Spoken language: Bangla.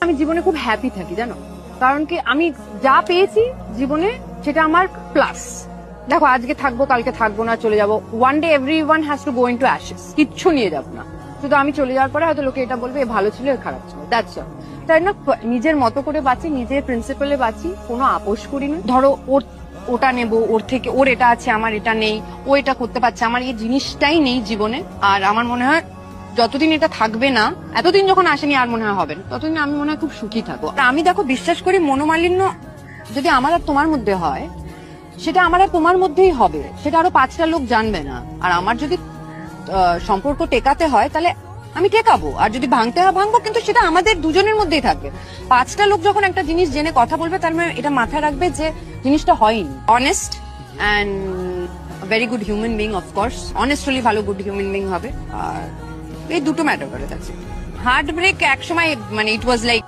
আমি জীবনে খুব হ্যাপি থাকি জানো, কারণ কি আমি যা পেয়েছি জীবনে সেটা আমার প্লাস। দেখো আজকে থাকবো, কালকে থাকবো না, চলে যাবো। One day everyone has to go into Ashes. কিচ্ছু নিয়ে যাবো না, শুধু আমি চলে যাওয়ার পরে হয়তো লোকে এটা বলবে এ ভালো ছিল, এ খারাপ ছিল, দ্যাটস অল। তাই না, নিজের মতো করে বাঁচি, নিজের প্রিন্সিপালে বাঁচি, কোনো আপোষ করি না। ধরো ওটা নেবো, ওর থেকে ওর এটা আছে, আমার এটা নেই, ও এটা করতে পারছে, আমার এই জিনিসটাই নেই জীবনে। আর আমার মনে হয় যতদিন এটা থাকবে না, এতদিন যখন আসেনি আর মনে হয় হবে না, ততদিন আমি মনে হয় খুব সুখী থাকবো। আর আমি দেখো বিশ্বাস করি মনোমালিন্য যদি আমার আর তোমার মধ্যে হয়, সেটা আমার আর তোমার মধ্যেই হবে, সেটা আরো 5টা লোক জানবে না। আর আমার যদি সম্পর্ক টেকাতে হয় তাহলে আমি টেকাবো, আর যদি ভাঙতে হয় ভাঙবো, কিন্তু সেটা আমাদের দুজনের মধ্যেই থাকবে। 5টা লোক যখন একটা জিনিস জেনে কথা বলবে, তার মানে এটা মাথায় রাখবে যে জিনিসটা হয়নি। Honest and very good human being, of course honest হলে ভালো গুড হিউম্যান বিং হবে। আর এই দুটো ম্যাটার করে। হার্ট ব্রেক এক সময় মানে ইট ওয়াজ লাইক